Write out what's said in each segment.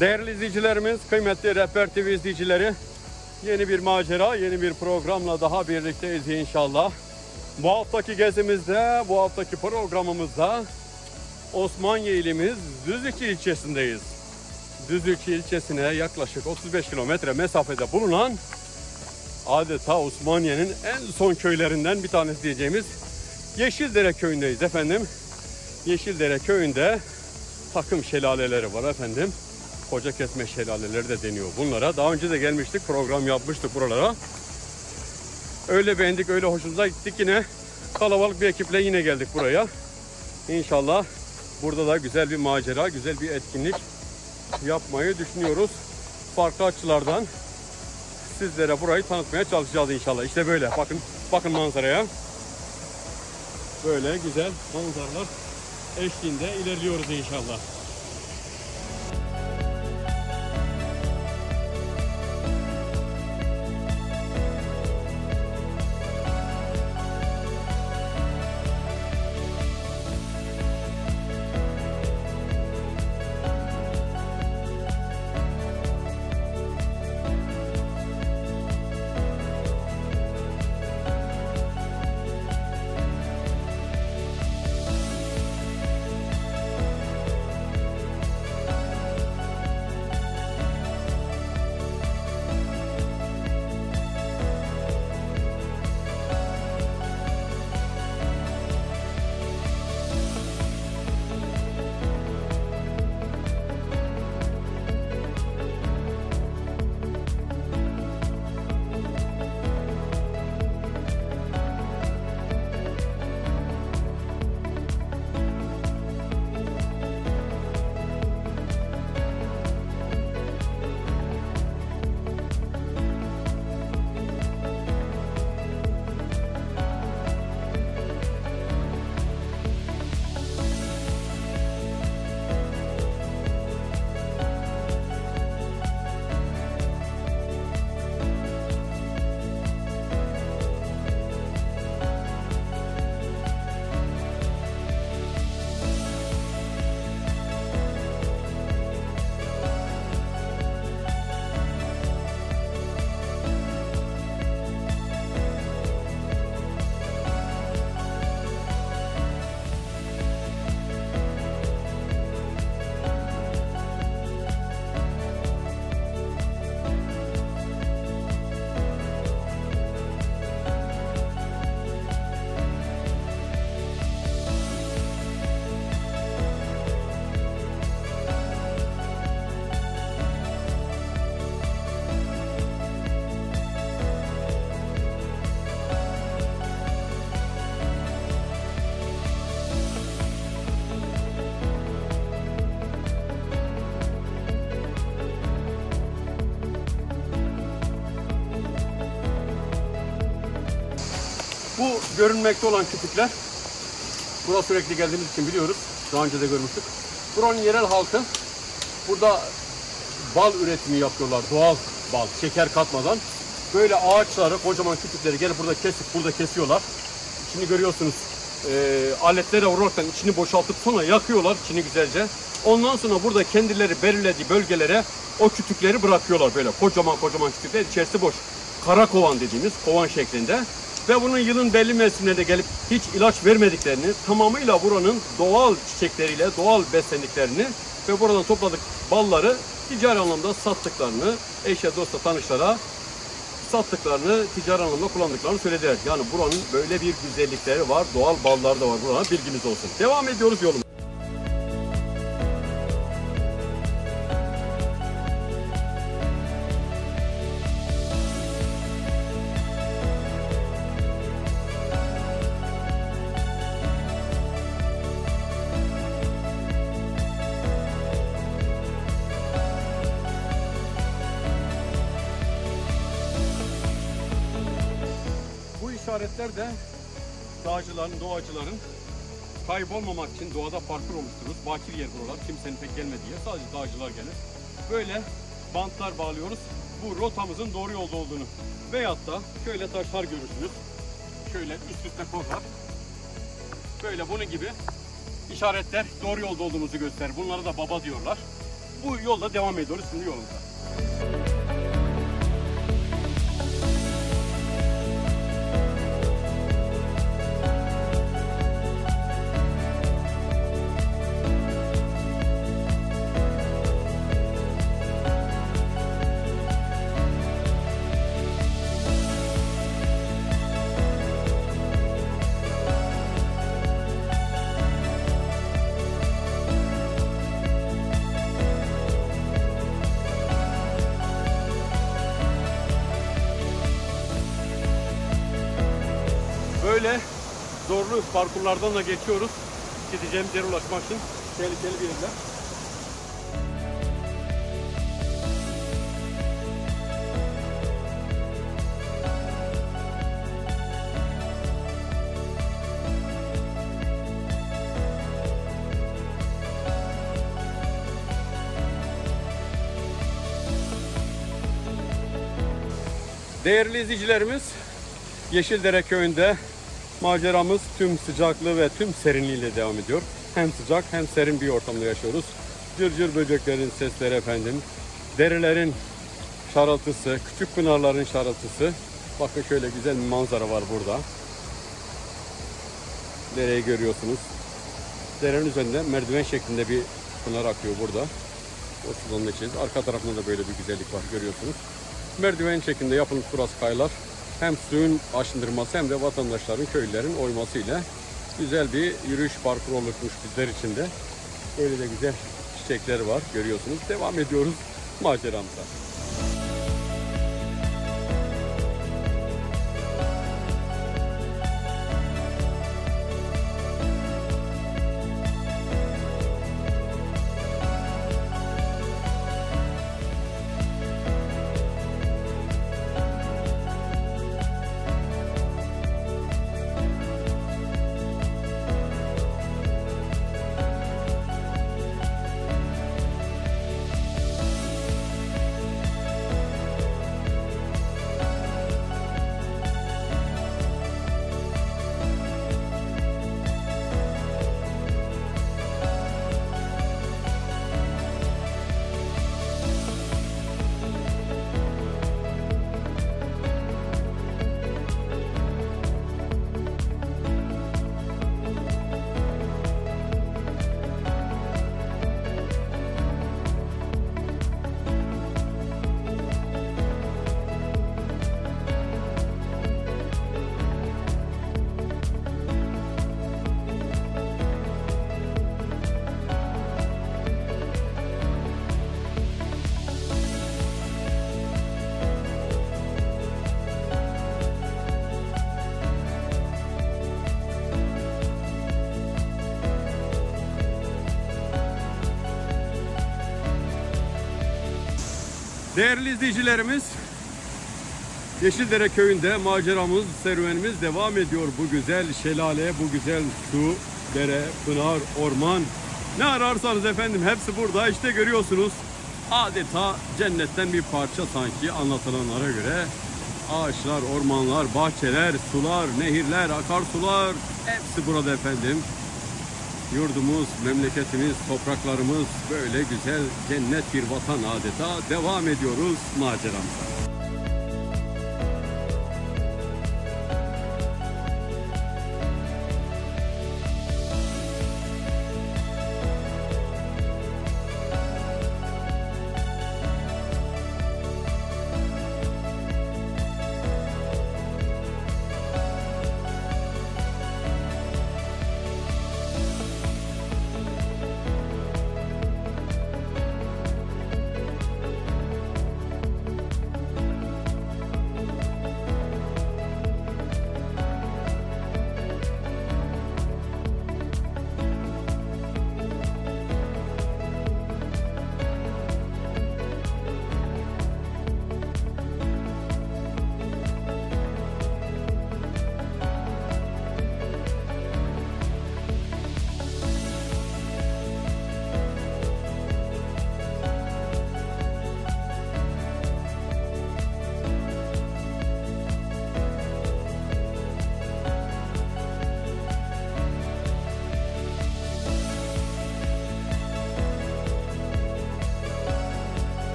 Değerli izleyicilerimiz, kıymetli Rehber TV izleyicileri, yeni bir macera, yeni bir programla daha birlikteyiz inşallah. Bu haftaki gezimizde, bu haftaki programımızda Osmaniye ilimiz Düzüçi ilçesindeyiz. Düzüçi ilçesine yaklaşık 35 kilometre mesafede bulunan adeta Osmaniye'nin en son köylerinden bir tanesi diyeceğimiz Yeşildere köyündeyiz efendim. Yeşildere köyünde takım şelaleleri var efendim. Koca kesme şelaleleri de deniyor bunlara. Daha önce de gelmiştik, program yapmıştık buralara. Öyle beğendik, öyle hoşumuza gittik, yine kalabalık bir ekiple yine geldik buraya. İnşallah burada da güzel bir macera, güzel bir etkinlik yapmayı düşünüyoruz. Farklı açılardan sizlere burayı tanıtmaya çalışacağız inşallah. İşte böyle bakın manzaraya. Böyle güzel manzaralar eşliğinde ilerliyoruz inşallah. Bu görünmekte olan kütükler, buraya sürekli geldiğimiz için biliyoruz. Daha önce de görmüştük. Buranın yerel halkı burada bal üretimi yapıyorlar. Doğal bal, şeker katmadan. Böyle ağaçları, kocaman kütükleri gelip burada kesiyorlar. İçini görüyorsunuz. Aletlere vururken içini boşaltıp sonra yakıyorlar içini güzelce. Ondan sonra burada kendileri belirlediği bölgelere o kütükleri bırakıyorlar böyle. Kocaman kütükler. İçerisi boş. Kara kovan dediğimiz kovan şeklinde. Ve bunun yılın belli mevsimlerinde gelip hiç ilaç vermediklerini, tamamıyla buranın doğal çiçekleriyle doğal beslendiklerini ve buradan topladık balları ticari anlamda sattıklarını, eşe, dosta, tanışlara sattıklarını, ticari anlamda kullandıklarını söylediler. Yani buranın böyle bir güzellikleri var, doğal balları da var, buradan bilginiz olsun. Devam ediyoruz yolumuza. işaretler de dağcıların, doğacıların kaybolmamak için doğada parkur oluştururuz. Bakir yer buralar. Kimsenin pek gelmediği yer. Sadece dağcılar gelir. Böyle bantlar bağlıyoruz. Bu rotamızın doğru yolda olduğunu. Veyahut da şöyle taşlar görürsünüz. Şöyle üst üste koyar. Böyle bunun gibi işaretler doğru yolda olduğumuzu gösterir. Bunlara da baba diyorlar. bu yolda devam ediyoruz şimdi yolumuza. Böyle zorlu parkurlardan da geçiyoruz. Gideceğimiz yere ulaşmak için tehlikeli bir yerler. Değerli izleyicilerimiz, Yeşildere köyünde maceramız tüm sıcaklığı ve tüm serinliğiyle devam ediyor. Hem sıcak hem serin bir ortamda yaşıyoruz. Cırcır böceklerin sesleri efendim, derelerin şarıltısı, küçük pınarların şarıltısı. Bakın şöyle güzel bir manzara var burada. Dereyi görüyorsunuz. Derenin üzerinde merdiven şeklinde bir pınar akıyor burada. O sudan içeceğiz. Arka tarafında da böyle bir güzellik var, görüyorsunuz. Merdiven şeklinde yapılmış burası kayalar. Hem suyun aşındırması hem de vatandaşların, köylülerin oymasıyla güzel bir yürüyüş parkuru oluşmuş bizler için de. Böyle de güzel çiçekler var, görüyorsunuz. Devam ediyoruz maceramıza. Değerli izleyicilerimiz, Yeşildere köyünde maceramız, serüvenimiz devam ediyor. Bu güzel şelale, bu güzel su, dere, pınar, orman, ne ararsanız efendim hepsi burada. İşte görüyorsunuz, adeta cennetten bir parça sanki anlatılanlara göre. Ağaçlar, ormanlar, bahçeler, sular, nehirler, akarsular hepsi burada efendim. Yurdumuz, memleketimiz, topraklarımız böyle güzel cennet bir vatan adeta. Devam ediyoruz maceramıza.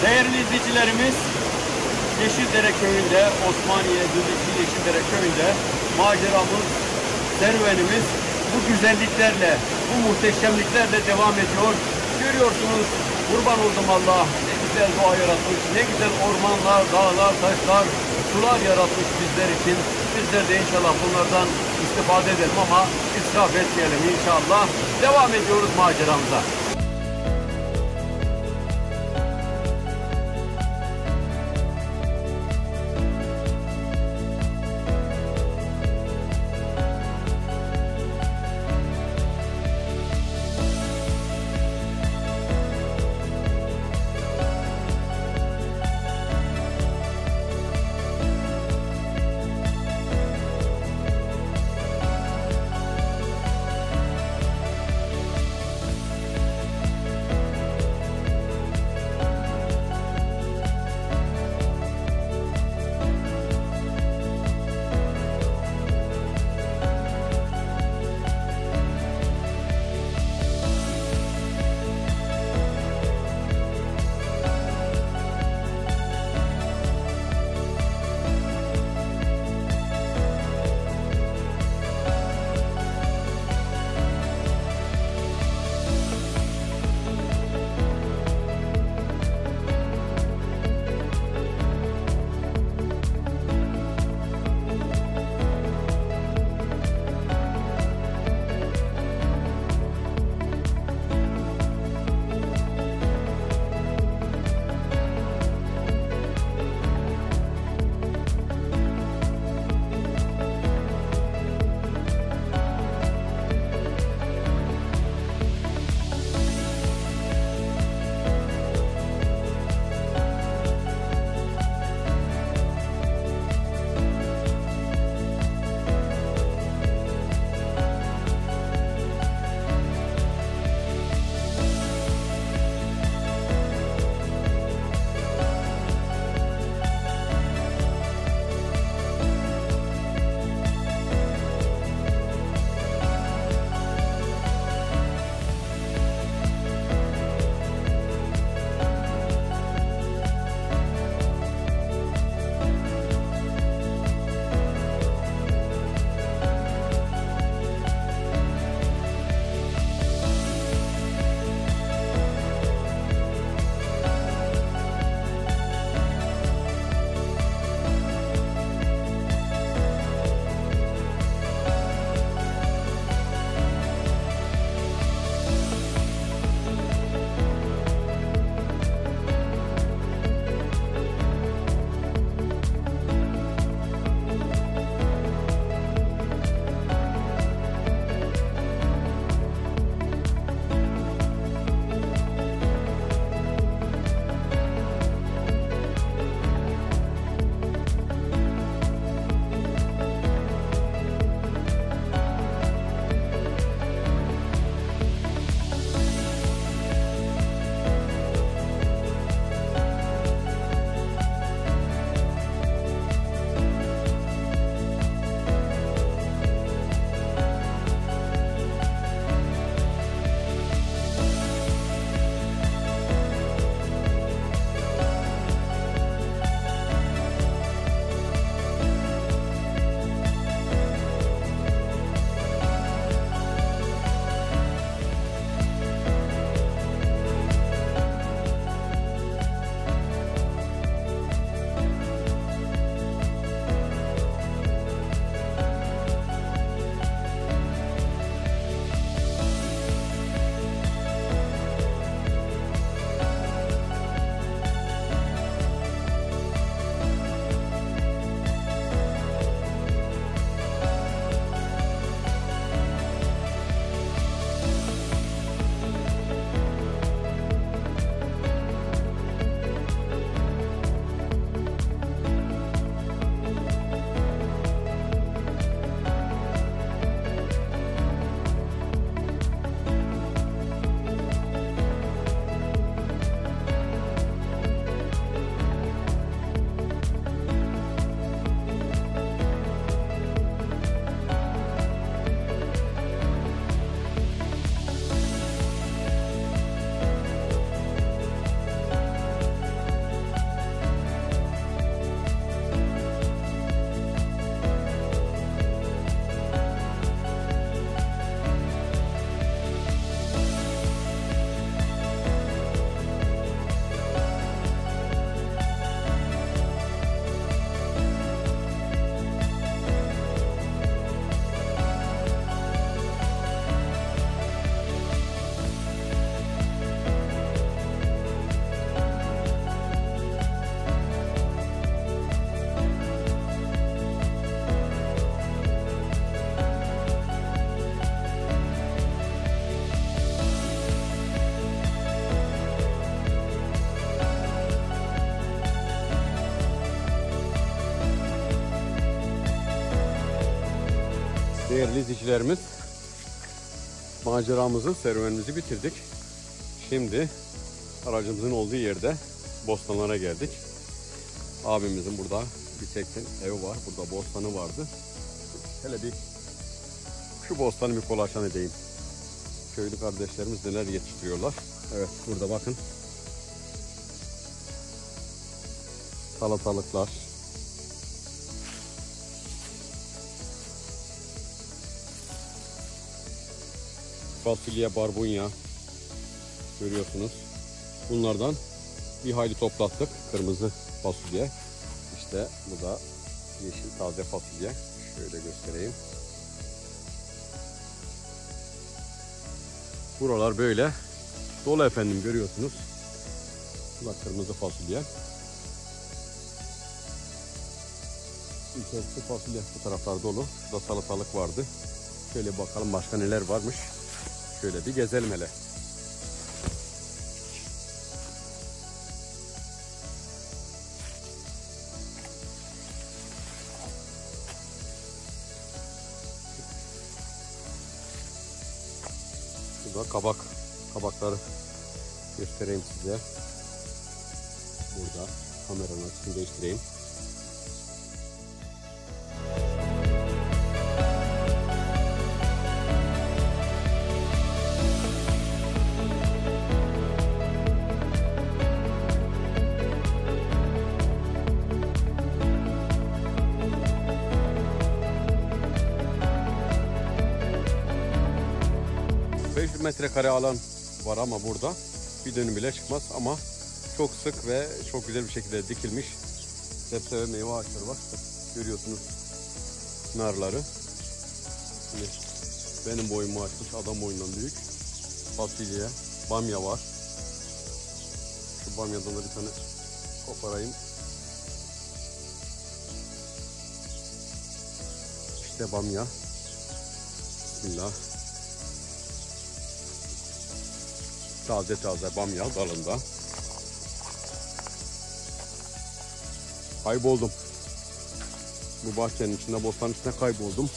Değerli izleyicilerimiz, Yeşildere köyünde, Osmaniye Düzüçü Yeşildere köyünde maceramız, serüvenimiz bu güzelliklerle, bu muhteşemliklerle devam ediyor. Görüyorsunuz, kurban oldum Allah, ne güzel doğa yaratmış, ne güzel ormanlar, dağlar, taşlar, sular yaratmış bizler için. Bizler de inşallah bunlardan istifade edelim ama israf etmeyelim inşallah. Devam ediyoruz maceramıza. Değerli izleyicilerimiz, maceramızı, serüvenimizi bitirdik. Şimdi aracımızın olduğu yerde bostanlara geldik. Abimizin burada bir tekne evi var. Burada bostanı vardı. Hele bir şu bostanı bir kolaçan edeyim. Köylü kardeşlerimiz neler yetiştiriyorlar. Evet, burada bakın. Salatalıklar. Fasulye, barbunya. Görüyorsunuz. Bunlardan bir hayli toplattık. Kırmızı fasulye. İşte bu da yeşil taze fasulye. Şöyle göstereyim. Buralar böyle dolu efendim, görüyorsunuz. Bu da kırmızı fasulye. İçerisi fasulye, bu taraflar dolu. Burada salatalık vardı. Şöyle bakalım başka neler varmış. Şöyle bir gezelim hele. Burada kabakları göstereyim size. Burada kameranın açısını değiştireyim. Metrekare alan var ama burada bir dönüm bile çıkmaz, ama çok sık ve çok güzel bir şekilde dikilmiş sebze ve meyve ağaçları var. Görüyorsunuz narları. Şimdi benim boyumu açmış, adam boyundan büyük. Fasulye, bamya var. Şu bamyadan da bir tane koparayım. İşte bamya. Bismillah. Taze bamya dalında. Kayboldum. Bu bahçenin içinde, bostanın içinde kayboldum.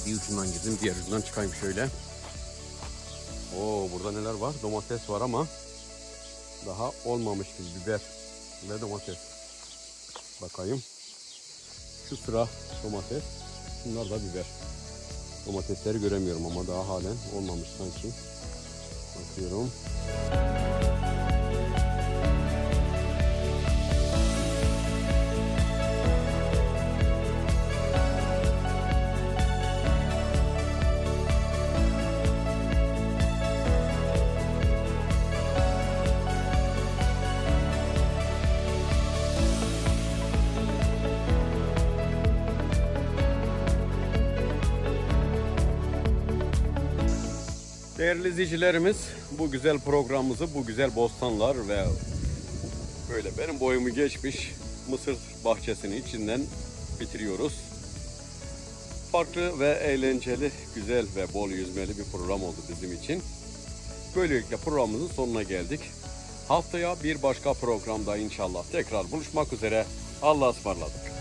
Bir ucundan girdim, diğer ucundan çıkayım şöyle. Oo, burada neler var? Domates var ama daha olmamış gibi, biber ve domates. Bakayım. Şu sıra domates, bunlar da biber. Domatesleri göremiyorum ama daha halen olmamış sanki. Bakıyorum. Değerli izleyicilerimiz, bu güzel programımızı, bu güzel bostanlar ve böyle benim boyumu geçmiş mısır bahçesinin içinden bitiriyoruz. Farklı ve eğlenceli, güzel ve bol yüzmeli bir program oldu bizim için. Böylelikle programımızın sonuna geldik. Haftaya bir başka programda inşallah tekrar buluşmak üzere. Allah'a ısmarladık.